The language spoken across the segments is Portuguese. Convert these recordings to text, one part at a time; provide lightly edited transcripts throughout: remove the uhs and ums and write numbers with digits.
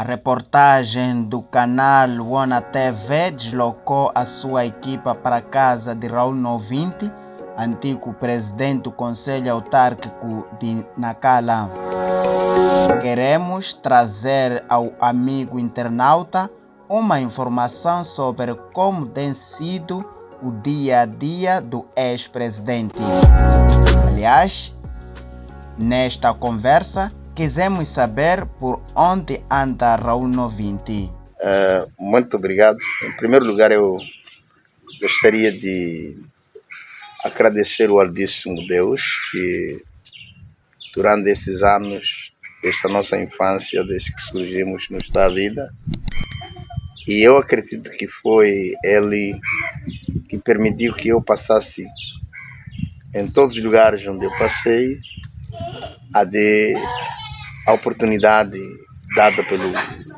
A reportagem do canal Wana TV deslocou a sua equipa para a casa de Raul Novinte, antigo presidente do Conselho Autárquico de Nacala. Queremos trazer ao amigo internauta uma informação sobre como tem sido o dia a dia do ex-presidente. Aliás, nesta conversa, quisemos saber por onde anda Raul Novinte. Muito obrigado. Em primeiro lugar, eu gostaria de agradecer o Altíssimo Deus que durante esses anos, desta nossa infância, desde que surgimos, nos dá vida. E eu acredito que foi Ele que permitiu que eu passasse em todos os lugares onde eu passei, a oportunidade dada pelo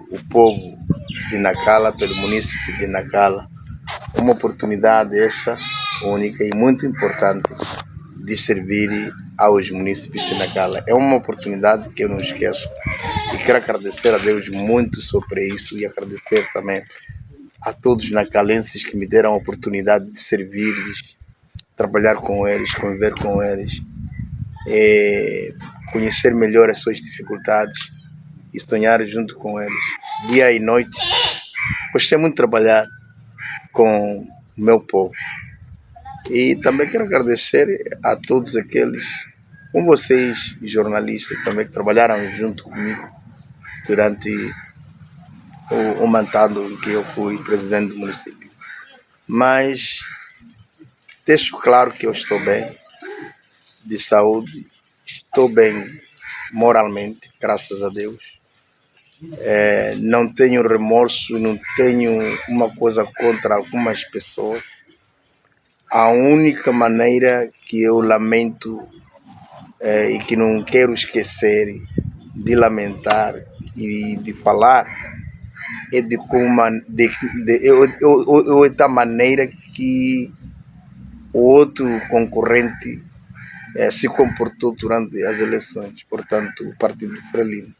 o povo de Nacala, pelo município de Nacala, uma oportunidade essa única e muito importante de servir aos municípios de Nacala. É uma oportunidade que eu não esqueço e quero agradecer a Deus muito sobre isso e agradecer também a todos os nacalenses que me deram a oportunidade de servir-lhes, trabalhar com eles, conviver com eles, conhecer melhor as suas dificuldades e sonhar junto com eles, dia e noite. Gostei muito de trabalhar com o meu povo. E também quero agradecer a todos aqueles, como vocês, jornalistas, também que trabalharam junto comigo durante o mandato em que eu fui presidente do município. Mas deixo claro que eu estou bem, de saúde, estou bem moralmente, graças a Deus. Não tenho remorso, não tenho uma coisa contra algumas pessoas. A única maneira que eu lamento e que não quero esquecer de lamentar e de falar é da maneira que o outro concorrente se comportou durante as eleições, portanto, o Partido Frelimo.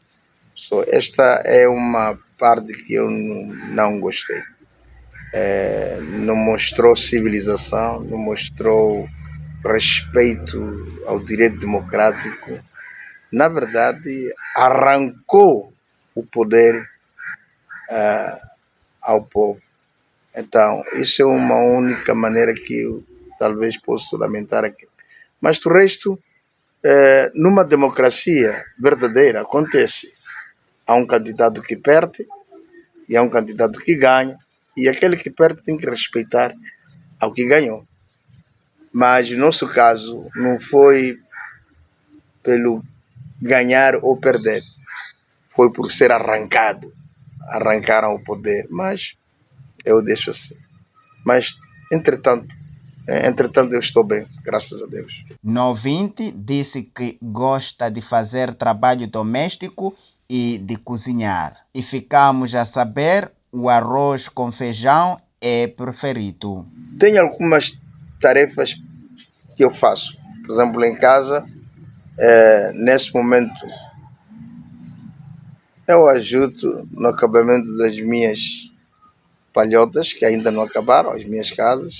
Esta é uma parte que eu não gostei. Não mostrou civilização, não mostrou respeito ao direito democrático. Na verdade, arrancou o poder ao povo. Então, isso é uma única maneira que eu talvez possa lamentar aqui. Mas do resto, numa democracia verdadeira, acontece. Há um candidato que perde e há um candidato que ganha, e aquele que perde tem que respeitar ao que ganhou. Mas no nosso caso não foi pelo ganhar ou perder, foi por ser arrancado. Arrancaram o poder, mas eu deixo assim. Mas, entretanto, eu estou bem, graças a Deus. Novinte disse que gosta de fazer trabalho doméstico e de cozinhar. E ficamos a saber, o arroz com feijão é preferido. Tenho algumas tarefas que eu faço. Por exemplo, em casa, neste momento, eu ajudo no acabamento das minhas palhotas, que ainda não acabaram, as minhas casas.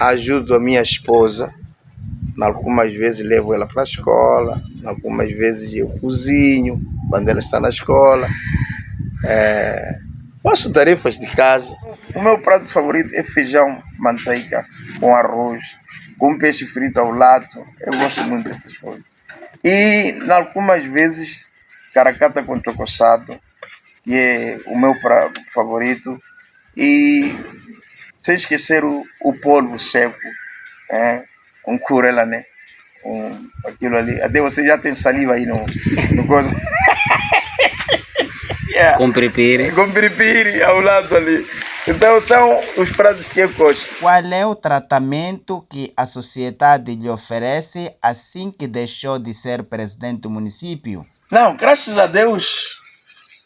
Ajudo a minha esposa, algumas vezes levo ela para a escola, algumas vezes eu cozinho quando ela está na escola. Faço tarefas de casa. O meu prato favorito é feijão, manteiga, com arroz, com peixe frito ao lado. Eu gosto muito dessas coisas. E algumas vezes caracata com chocossado, que é o meu prato favorito. E sem esquecer o polvo seco, um curela, né? Aquilo ali. Até você já tem saliva aí no coisa. Yeah. Com piripiri ao lado ali. Então são os pratos que eu gosto. Qual é o tratamento que a sociedade lhe oferece assim que deixou de ser presidente do município? Não, graças a Deus,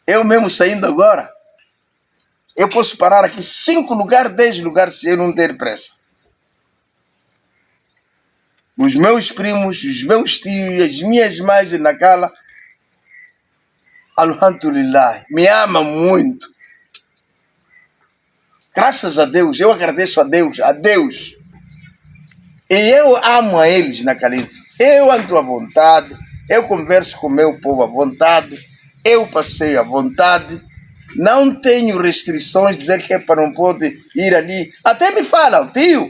eu mesmo saindo agora, eu posso parar aqui 5 lugares, 10 lugares se eu não ter pressa. Os meus primos, os meus tios, as minhas mães de Nacala, alhamdulillah, me ama muito. Graças a Deus, eu agradeço a Deus. E eu amo a eles na Calice. Eu ando à vontade, eu converso com o meu povo à vontade, eu passeio à vontade, não tenho restrições de dizer que é para não pode ir ali. Até me falam, tio,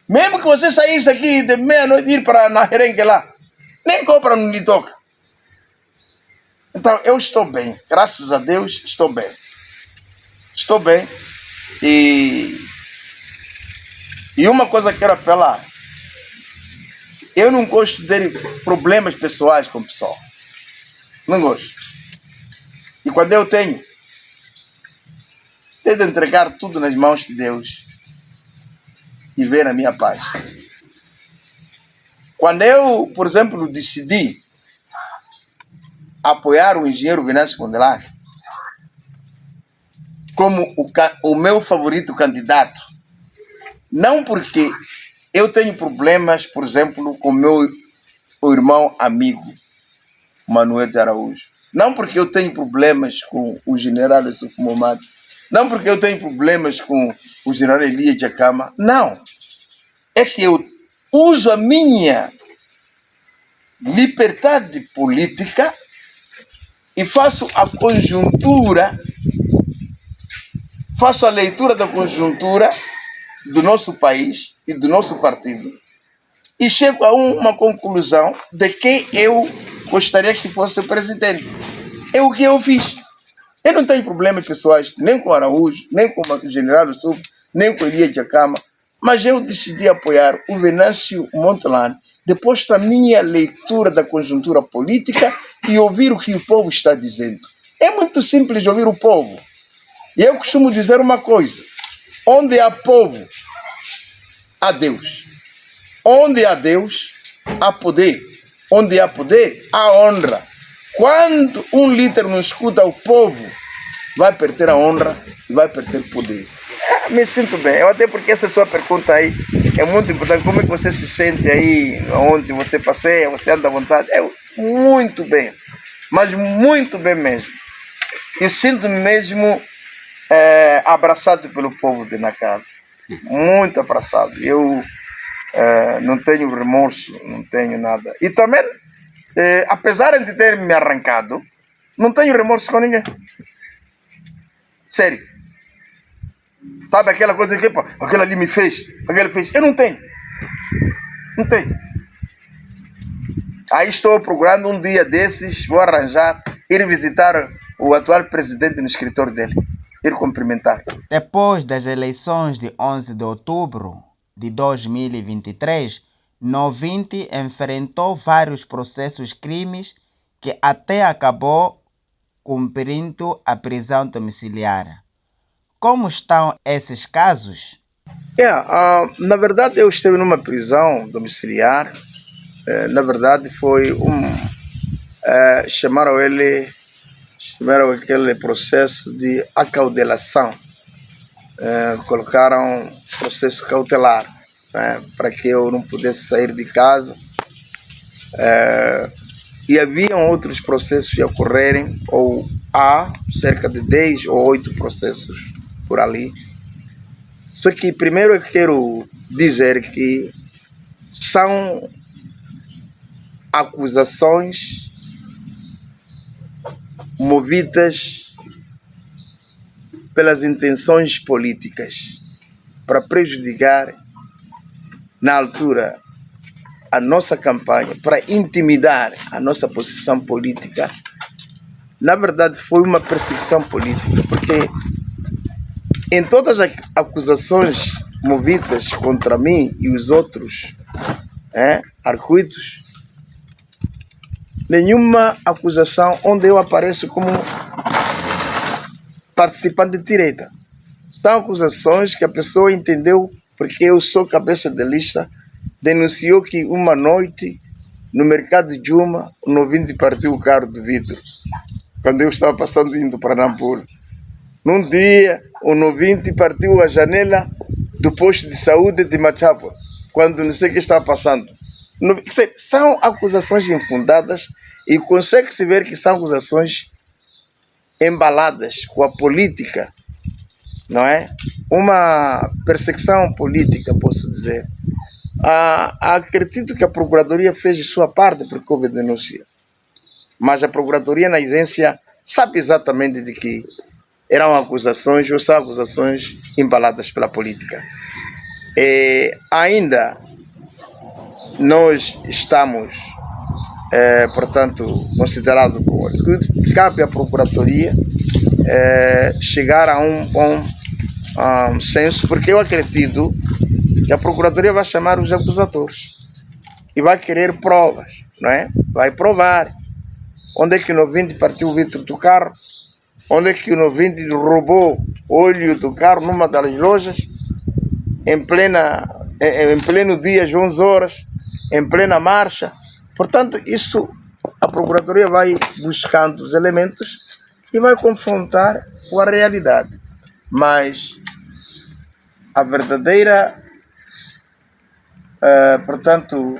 mesmo que você saísse daqui de meia-noite e ir para na Herengue lá, nem compra no lhe toca. Então, eu estou bem, graças a Deus, estou bem. Estou bem e uma coisa que quero apelar, eu não gosto de ter problemas pessoais com o pessoal. Não gosto. E quando eu tenho de entregar tudo nas mãos de Deus e ver a minha paz. Quando eu, por exemplo, decidi apoiar o engenheiro Venâncio Mondlane como o meu favorito candidato, não porque eu tenho problemas, por exemplo, com o irmão amigo Manuel de Araújo, não porque eu tenho problemas com o general Yusuf Momad, não porque eu tenho problemas com o general Elias Jacama, não. É que eu uso a minha liberdade política e faço a conjuntura, faço a leitura da conjuntura do nosso país e do nosso partido e chego a uma conclusão de quem eu gostaria que fosse o presidente. É o que eu fiz. Eu não tenho problemas pessoais nem com Araújo, nem com o general Yusuf, nem com Elias Jacama, mas eu decidi apoiar o Venâncio Mondlane depois da minha leitura da conjuntura política e ouvir o que o povo está dizendo. É muito simples ouvir o povo. E eu costumo dizer uma coisa: onde há povo, há Deus. Onde há Deus, há poder. Onde há poder, há honra. Quando um líder não escuta o povo, vai perder a honra e vai perder o poder. Me sinto bem. Eu até porque essa sua pergunta aí é muito importante. Como é que você se sente aí, onde você passeia, você anda à vontade? É muito bem. Mas muito bem mesmo. E sinto-me mesmo abraçado pelo povo de Nacala. Muito abraçado. Eu não tenho remorso, não tenho nada. E também, apesar de ter me arrancado, não tenho remorso com ninguém. Sério. Sabe aquela coisa que, pô, aquele ali me fez, aquele fez. Eu não tenho. Não tenho. Aí estou procurando um dia desses, vou arranjar, ir visitar o atual presidente no escritório dele. Ir cumprimentar. Depois das eleições de 11 de outubro de 2023, Novinte enfrentou vários processos crimes que até acabou cumprindo a prisão domiciliar. Como estão esses casos? Na verdade, eu estive numa prisão domiciliar. Na verdade, foi chamaram aquele processo de acaudelação. Colocaram processo cautelar, para que eu não pudesse sair de casa. E haviam outros processos a ocorrerem, ou há cerca de 10 ou 8 processos por ali. Só que primeiro eu quero dizer que são acusações movidas pelas intenções políticas para prejudicar, na altura, a nossa campanha, para intimidar a nossa posição política. Na verdade, foi uma perseguição política, porque em todas as acusações movidas contra mim e os outros arguidos, nenhuma acusação onde eu apareço como participante de direita. São acusações que a pessoa entendeu porque eu sou cabeça de lista, denunciou que uma noite no mercado de Juma o Novinte partiu o carro do vidro quando eu estava passando indo para Nampula. Num dia o Novinte partiu a janela do posto de saúde de Machapa quando não sei o que estava passando. São acusações infundadas e consegue-se ver que são acusações embaladas com a política, não é? Uma perseguição política, posso dizer. Acredito que a Procuradoria fez sua parte porque houve denúncia. Mas a Procuradoria, na essência, sabe exatamente de que eram acusações ou são acusações embaladas pela política. E ainda nós estamos, portanto, considerados como que cabe à Procuradoria chegar a um bom senso, porque eu acredito que a Procuradoria vai chamar os acusadores e vai querer provas, não é? Vai provar onde é que o Novindi partiu o vidro do carro, onde é que o Novindi roubou o óleo do carro numa das lojas, em pleno dia, às 11 horas, em plena marcha. Portanto, isso a Procuradoria vai buscando os elementos e vai confrontar com a realidade. Mas a verdadeira, portanto,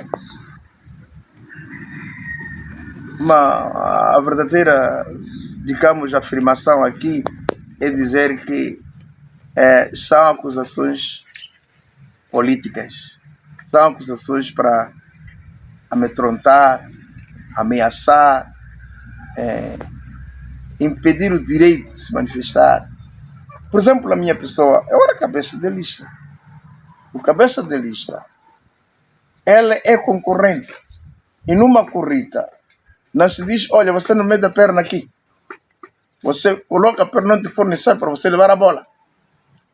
a verdadeira, digamos, afirmação aqui é dizer que são acusações políticas, são acusações para amedrontar, ameaçar, impedir o direito de se manifestar. Por exemplo, a minha pessoa, eu era cabeça de lista. O cabeça de lista, ela é concorrente. E numa corrida, não se diz, olha, você não mete a perna aqui. Você coloca a perna onde for necessário para você levar a bola.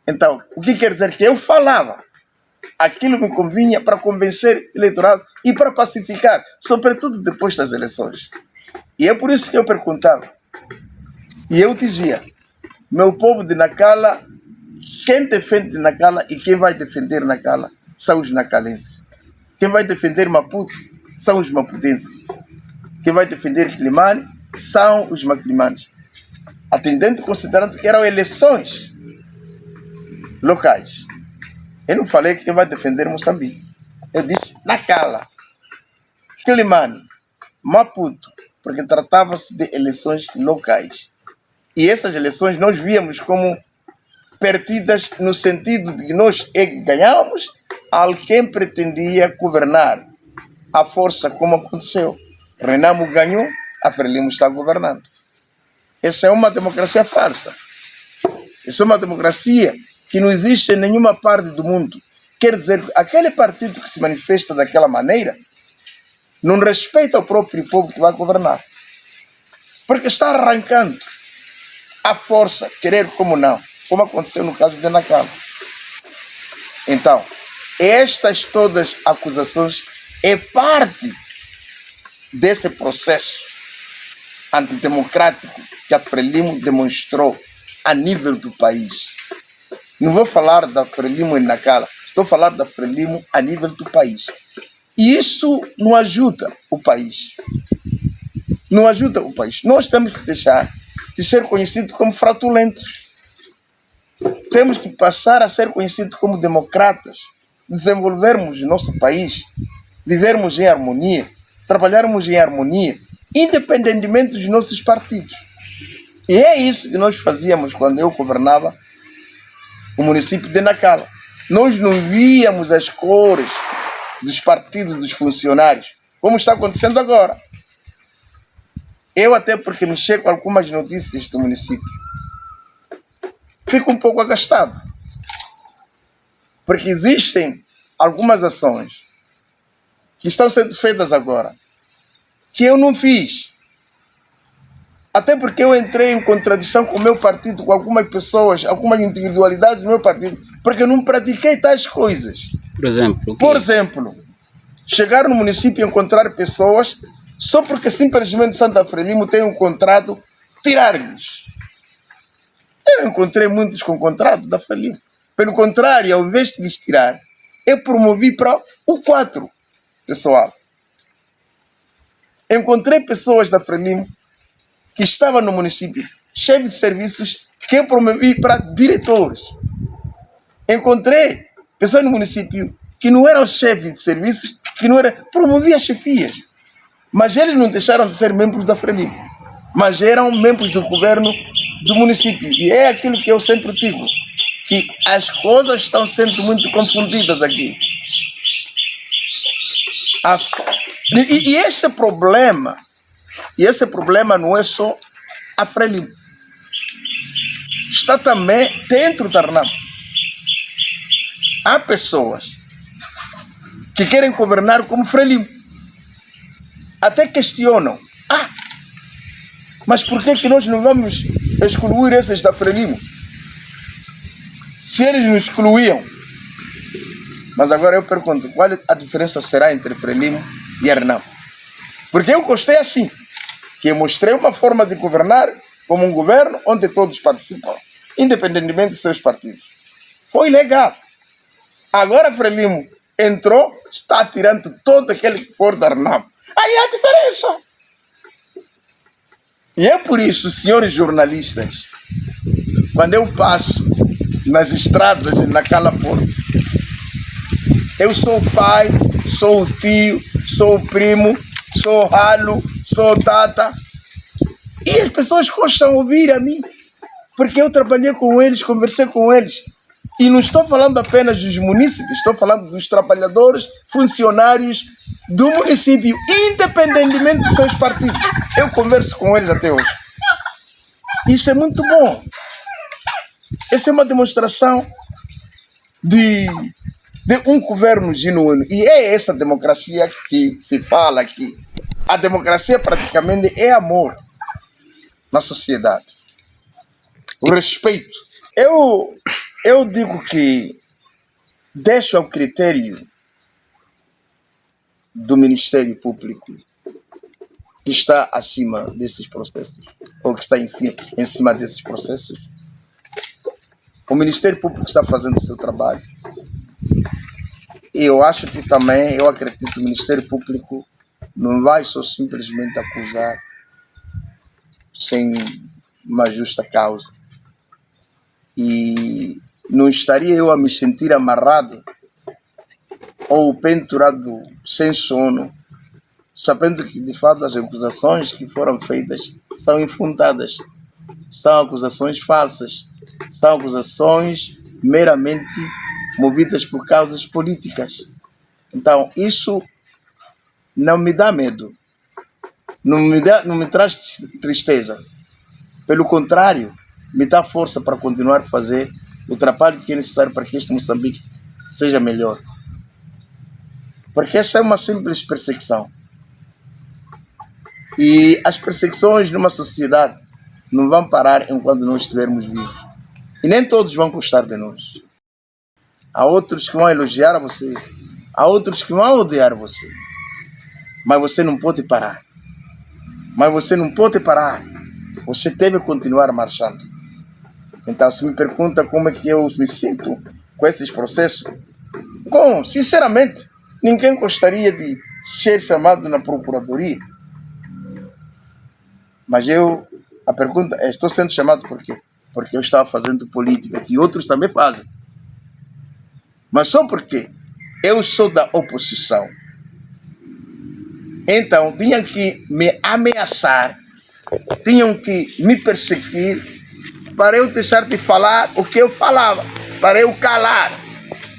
Então, o que quer dizer? Que eu falava aquilo que me convinha para convencer o eleitorado e para pacificar, sobretudo depois das eleições. E é por isso que eu perguntava. E eu dizia, meu povo de Nacala, quem defende Nacala e quem vai defender Nacala são os nacalenses. Quem vai defender Maputo são os maputenses. Quem vai defender Climane são os maclimanes. Atendendo e considerando que eram eleições locais. Eu não falei que quem vai defender Moçambique. Eu disse Nacala, Climane, Maputo, porque tratava-se de eleições locais. E essas eleições nós víamos como perdidas no sentido de que nós ganhávamos a quem pretendia governar. A força, como aconteceu. Renamo ganhou, a Frelimo está governando. Essa é uma democracia falsa. Essa é uma democracia que não existe em nenhuma parte do mundo. Quer dizer, aquele partido que se manifesta daquela maneira não respeita o próprio povo que vai governar. Porque está arrancando a força, querer como não, como aconteceu no caso de Nacala. Então, estas todas acusações é parte desse processo antidemocrático que a Frelimo demonstrou a nível do país. Não vou falar da Frelimo em Nacala, estou a falar da Frelimo a nível do país. E isso não ajuda o país. Não ajuda o país. Nós temos que deixar de ser conhecidos como fraudulentos. Temos que passar a ser conhecidos como democratas, desenvolvermos o nosso país, vivermos em harmonia, trabalharmos em harmonia, independentemente dos nossos partidos. E é isso que nós fazíamos quando eu governava o município de Nacala. Nós não víamos as cores dos partidos dos funcionários, como está acontecendo agora. Eu até porque me chego algumas notícias do município, fico um pouco agastado. Porque existem algumas ações que estão sendo feitas agora, que eu não fiz. Até porque eu entrei em contradição com o meu partido, com algumas pessoas, algumas individualidades do meu partido, porque eu não pratiquei tais coisas. Por exemplo, chegar no município e encontrar pessoas só porque simplesmente Santa Frelimo tem um contrato, tirar-lhes. Eu encontrei muitos com contrato da Frelimo. Pelo contrário, ao invés de lhes tirar, eu promovi para o 4, pessoal. Encontrei pessoas da Frelimo que estavam no município, chefes de serviços, que eu promovi para diretores. Encontrei pessoas no município que não eram chefes de serviços, que não eram, promovi as chefias. Mas eles não deixaram de ser membros da Frelimo, mas eram membros do governo do município. E é aquilo que eu sempre digo, que as coisas estão sendo muito confundidas aqui. E esse problema não é só a Frelimo. Está também dentro da RNAP. Há pessoas que querem governar como Frelimo. Até questionam. Mas por que nós não vamos excluir esses da Frelimo? Se eles nos excluíam. Mas agora eu pergunto, qual a diferença será entre Frelimo e a RNAP? Porque eu gostei assim, que eu mostrei uma forma de governar como um governo onde todos participam, independentemente de seus partidos. Foi legal. Agora Frelimo entrou, está tirando todo aquele que for da RNAP. Aí há diferença. E é por isso, senhores jornalistas, quando eu passo nas estradas e naquela porta, eu sou o pai, sou o tio, sou o primo, sou o ralo, sou o tata. E as pessoas gostam de ouvir a mim, porque eu trabalhei com eles, conversei com eles. E não estou falando apenas dos munícipes, estou falando dos trabalhadores, funcionários do município, independentemente de seus partidos. Eu converso com eles até hoje. Isso é muito bom. Essa é uma demonstração de um governo genuíno. E é essa democracia que se fala aqui. A democracia praticamente é amor na sociedade. O respeito. Eu digo que deixo ao critério do Ministério Público que está acima desses processos, ou que está em cima desses processos. O Ministério Público está fazendo o seu trabalho. E eu acho que também, eu acredito que o Ministério Público não vai só simplesmente acusar sem uma justa causa. E não estaria eu a me sentir amarrado ou pendurado sem sono, sabendo que de fato as acusações que foram feitas são infundadas, são acusações falsas, são acusações meramente movidas por causas políticas. Então isso não me dá medo, não me traz tristeza. Pelo contrário, me dá força para continuar a fazer o trabalho que é necessário para que este Moçambique seja melhor. Porque essa é uma simples perseguição. E as perseguições numa sociedade não vão parar enquanto nós estivermos vivos. E nem todos vão gostar de nós. Há outros que vão elogiar a você, há outros que vão odiar você. Mas você não pode parar. Você deve continuar marchando. Então, se me pergunta como é que eu me sinto com esses processos, bom, sinceramente, ninguém gostaria de ser chamado na procuradoria. Mas a pergunta é, estou sendo chamado por quê? Porque eu estava fazendo política, que outros também fazem. Mas só porque eu sou da oposição. Então, tinham que me ameaçar, tinham que me perseguir para eu deixar de falar o que eu falava, para eu calar.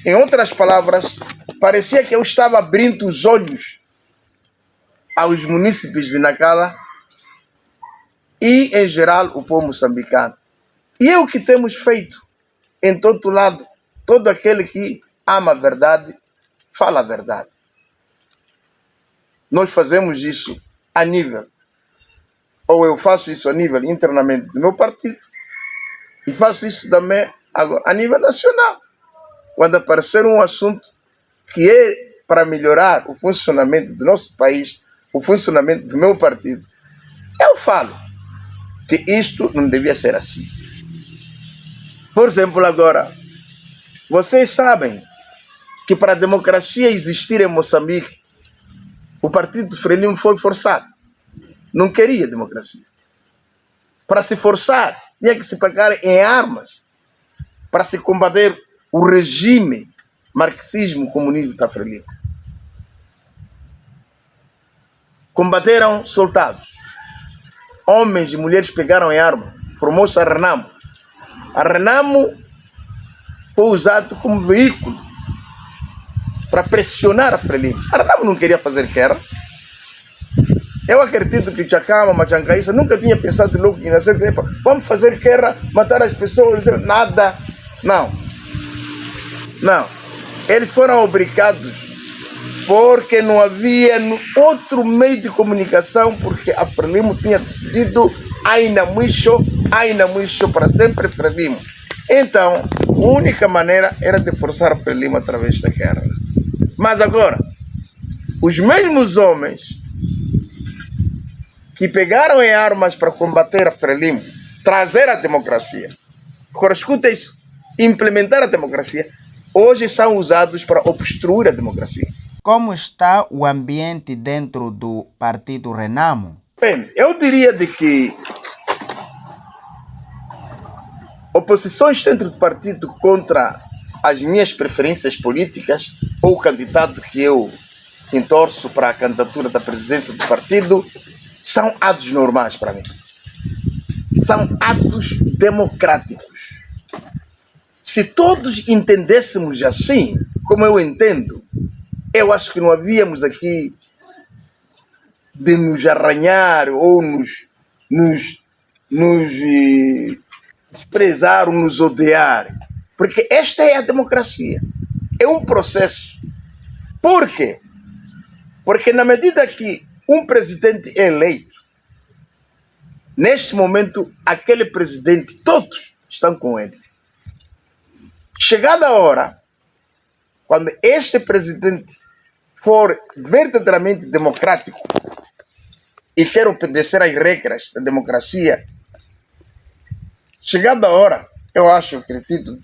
Em outras palavras, parecia que eu estava abrindo os olhos aos munícipes de Nacala e, em geral, o povo moçambicano. E é o que temos feito em todo lado. Todo aquele que ama a verdade, fala a verdade. Nós fazemos isso a nível, ou eu faço isso a nível internamente do meu partido, e faço isso também agora, a nível nacional. Quando aparecer um assunto que é para melhorar o funcionamento do nosso país, o funcionamento do meu partido, eu falo que isto não devia ser assim. Por exemplo, agora, vocês sabem que para a democracia existir em Moçambique, o partido Frelimo foi forçado. Não queria democracia. Para se forçar, tinha que se pegar em armas para se combater o regime marxismo-comunismo da Frelimo. Combateram soldados. Homens e mulheres pegaram em arma formou-se a Renamo. A Renamo foi usado como veículo para pressionar a Frelimo. A Renamo não queria fazer guerra. Eu acredito que Chacama, Machancaíça nunca tinha pensado logo em nascer guerra. Vamos fazer guerra, matar as pessoas, nada. Não. Eles foram obrigados porque não havia outro meio de comunicação, porque a Frelimo tinha decidido Aina Mwisho para sempre Frelimo. Então, a única maneira era de forçar a Frelimo através da guerra. Mas agora, os mesmos homens que pegaram em armas para combater a Frelimo, trazer a democracia, agora escuta isso, implementar a democracia, hoje são usados para obstruir a democracia. Como está o ambiente dentro do Partido Renamo? Bem, eu diria de que oposições dentro do partido contra as minhas preferências políticas ou o candidato que eu entorço para a candidatura da presidência do partido são atos normais para mim. São atos democráticos. Se todos entendêssemos assim, como eu entendo, eu acho que não havíamos aqui de nos arranhar ou nos desprezar ou nos odiar. Porque esta é a democracia. É um processo. Por quê? Porque na medida que um presidente é eleito, neste momento, aquele presidente, todos estão com ele. Chegada a hora, quando este presidente for verdadeiramente democrático e quer obedecer às regras da democracia, chegada a hora, eu acho, acredito,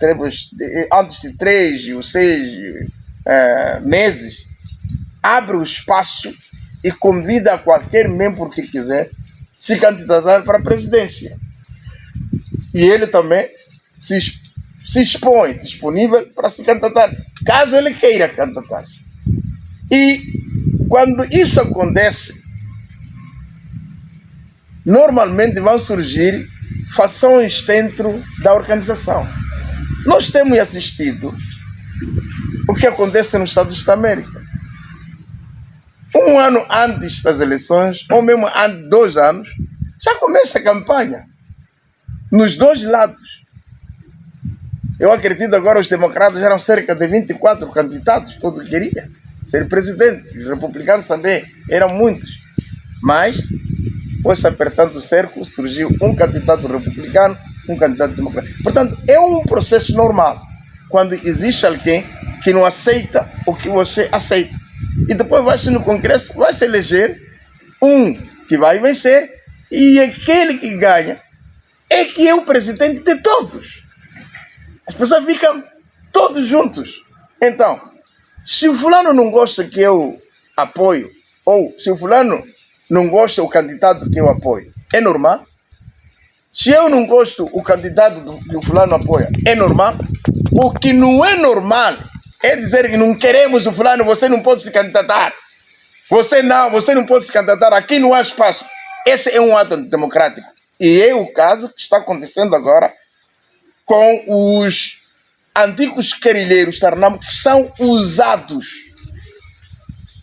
antes de 3 ou 6 meses, abre o espaço e convida a qualquer membro que quiser se candidatar para a presidência. E ele também se expõe, disponível para se candidatar, caso ele queira candidatar-se. E quando isso acontece, normalmente vão surgir fações dentro da organização. Nós temos assistido o que acontece nos Estados da América. Um ano antes das eleições, ou mesmo 2 anos, já começa a campanha. Nos dois lados. Eu acredito agora os democratas eram cerca de 24 candidatos, todo queria ser presidente. Os republicanos também eram muitos. Mas, foi-se apertando o cerco, surgiu um candidato republicano, um candidato democrata. Portanto, é um processo normal. Quando existe alguém que não aceita o que você aceita. E depois vai-se no Congresso, vai se eleger um que vai vencer, e aquele que ganha é que é o presidente de todos. As pessoas ficam todos juntos. Então, se o fulano não gosta que eu apoio, ou se o fulano não gosta do candidato que eu apoio, é normal. Se eu não gosto do candidato que o fulano apoia, é normal. O que não é normal é dizer que não queremos o fulano, você não pode se candidatar. Você não pode se candidatar, aqui não há espaço. Esse é um ato democrático. E é o caso que está acontecendo agora com os antigos guerrilheiros da Renamo, que são usados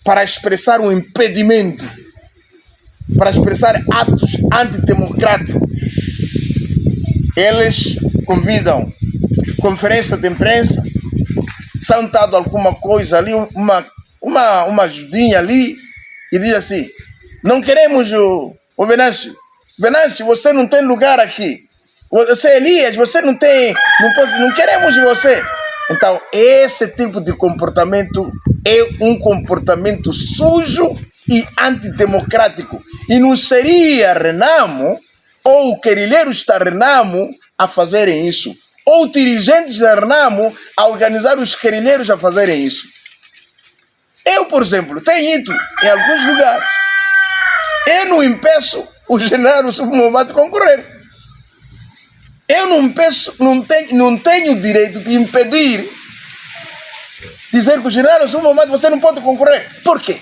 para expressar um impedimento, para expressar atos antidemocráticos. Eles convidam conferência de imprensa, são dado alguma coisa ali, uma ajudinha ali, e diz assim: não queremos o Venâncio. Venâncio, você não tem lugar aqui. Você, Elias, você não queremos você. Então, esse tipo de comportamento é um comportamento sujo e antidemocrático. E não seria Renamo ou guerrilheiros da Renamo a fazerem isso, ou dirigentes da Renamo a organizar os guerrilheiros a fazerem isso. Eu, por exemplo, tenho ido em alguns lugares. Eu não impeço o general Submobate de concorrer. Eu não tenho o direito de impedir, dizer que o general Submobate você não pode concorrer. Por quê?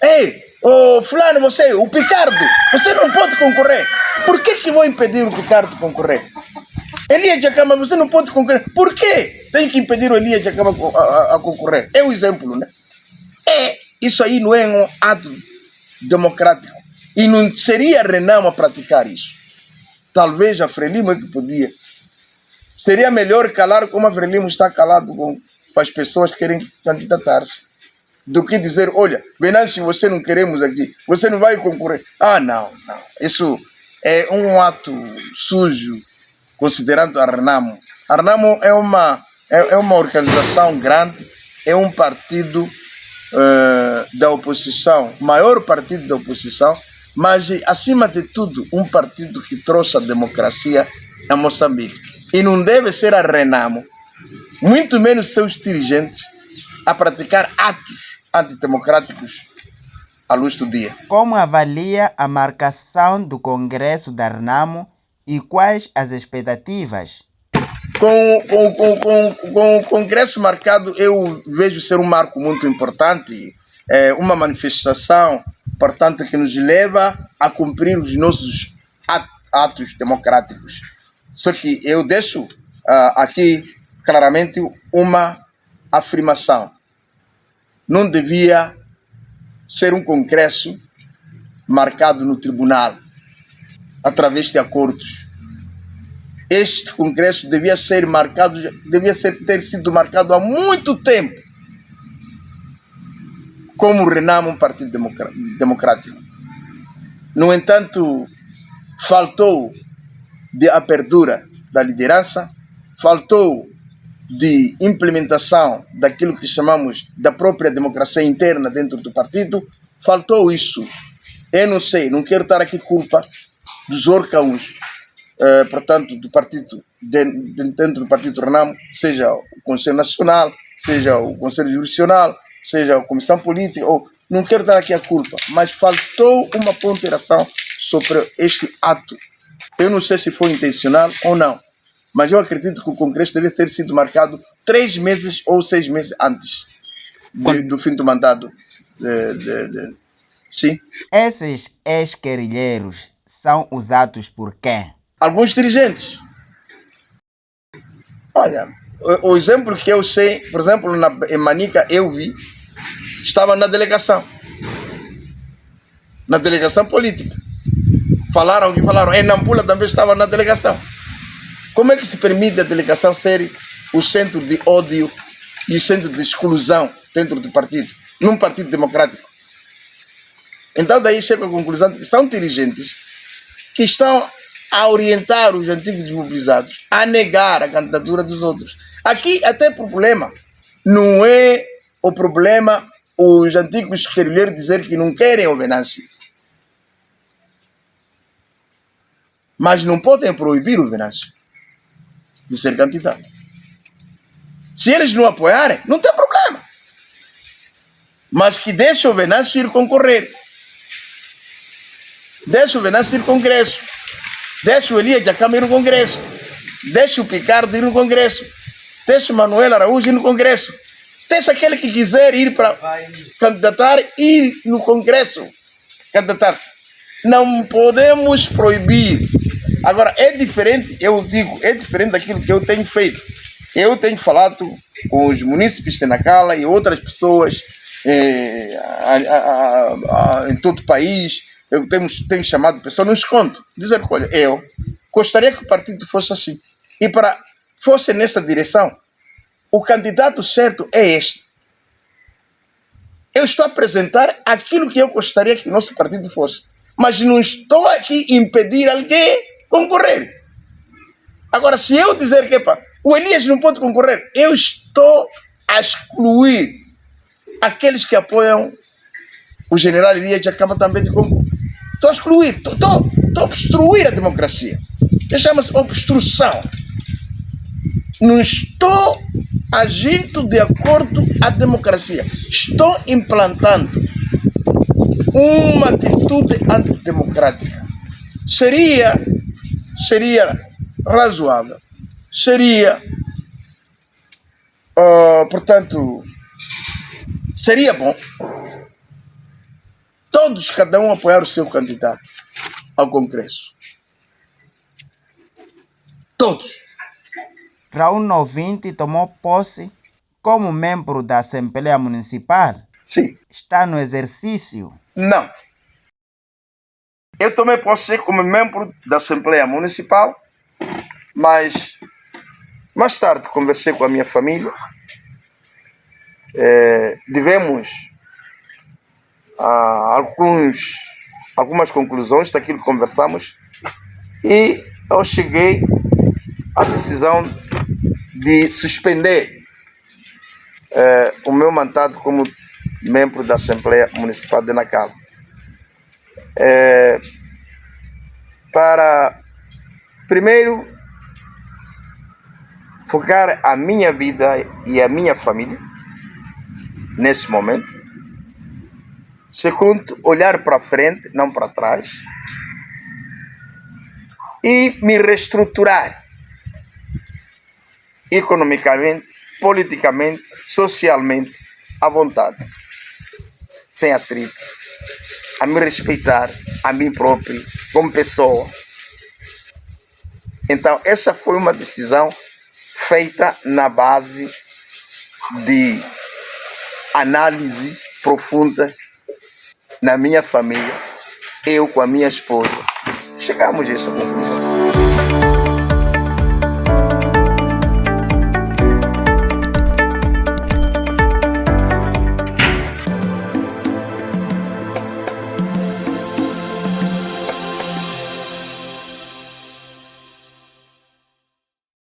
Ei, o fulano, o Picardo, você não pode concorrer. Por que vou impedir o Ricardo de concorrer? Elias Jacama, você não pode concorrer. Por que tem que impedir o Elias Jacama a concorrer? É o exemplo, né? Isso aí não é um ato democrático. E não seria Renamo a praticar isso. Talvez a Frelimo é que podia. Seria melhor calar como a Frelimo está calado com as pessoas que querem candidatar-se, do que dizer, olha, Venâncio, você não queremos aqui, você não vai concorrer. Não. Isso é um ato sujo, considerando a Renamo. A Renamo é uma organização grande, é um partido da oposição, maior partido da oposição, mas, acima de tudo, um partido que trouxe a democracia a Moçambique. E não deve ser a Renamo, muito menos seus dirigentes, a praticar atos antidemocráticos à luz do dia. Como avalia a marcação do Congresso da Renamo e quais as expectativas? Com o Congresso marcado, eu vejo ser um marco muito importante, uma manifestação, portanto, que nos leva a cumprir os nossos atos democráticos. Só que eu deixo aqui claramente uma afirmação. Não devia ser um congresso marcado no tribunal, através de acordos. Este congresso devia ter sido marcado há muito tempo, como o Renamo, um partido democrático. No entanto, faltou de abertura da liderança, faltou de implementação daquilo que chamamos da própria democracia interna dentro do partido, faltou isso. Eu não sei, não quero dar aqui culpa dos órgãos, portanto, do partido, dentro do partido Renamo, seja o Conselho Nacional, seja o Conselho Jurisdicional, seja a Comissão Política, não quero dar aqui a culpa, mas faltou uma ponderação sobre este ato. Eu não sei se foi intencional ou não, mas eu acredito que o Congresso deve ter sido marcado 3 meses ou 6 meses antes do fim do mandato. Sim. Esses ex-guerrilheiros são usados por quem? Alguns dirigentes. Olha, o exemplo que eu sei, por exemplo, em Manica, eu vi, estava na delegação política. Falaram, em Nampula também estava na delegação. Como é que se permite a delegação ser o centro de ódio e o centro de exclusão dentro do partido, num partido democrático? Então daí chega à conclusão de que são dirigentes que estão a orientar os antigos desmobilizados a negar a candidatura dos outros. Aqui até o problema não é o problema os antigos guerrilheiros dizer que não querem o Venâncio. Mas não podem proibir o Venâncio de ser candidato. Se eles não apoiarem, não tem problema. Mas que deixe o Venâncio ir concorrer. Deixe o Venâncio ir no Congresso. Deixe o Elias Jacama ir no Congresso. Deixe o Picardo ir no Congresso. Deixe o Manuel Araújo ir no Congresso. Deixe aquele que quiser ir para candidatar, ir no Congresso candidatar-se. Não podemos proibir. Agora, é diferente, eu digo, é diferente daquilo que eu tenho feito. Eu tenho falado com os munícipes de Nacala e outras pessoas em todo o país. Eu tenho chamado pessoas, não escondo, dizer, olha, eu gostaria que o partido fosse assim. E para fosse nessa direção, o candidato certo é este. Eu estou a apresentar aquilo que eu gostaria que o nosso partido fosse. Mas não estou aqui a impedir alguém concorrer. Agora, se eu dizer que o Elias não pode concorrer, eu estou a excluir aqueles que apoiam o general Elias Jacama também de concorrer. Estou a excluir, estou a obstruir a democracia. Que chama-se obstrução. Não estou agindo de acordo com a democracia. Estou implantando uma atitude antidemocrática. Seria razoável. Seria, portanto, seria bom todos, cada um, apoiar o seu candidato ao Congresso. Todos. Raul Novinte tomou posse como membro da Assembleia Municipal? Sim. Está no exercício? Não. Eu tomei posse como membro da Assembleia Municipal, mas mais tarde conversei com a minha família. Tivemos algumas conclusões daquilo que conversamos e eu cheguei à decisão de suspender o meu mandato como membro da Assembleia Municipal de Nacala, para primeiro focar a minha vida e a minha família nesse momento. Segundo, olhar para frente, não para trás, e me reestruturar economicamente, politicamente, socialmente, à vontade, sem atrito, a me respeitar a mim próprio como pessoa. Então, essa foi uma decisão feita na base de análise profunda na minha família, eu com a minha esposa. Chegamos a essa conclusão.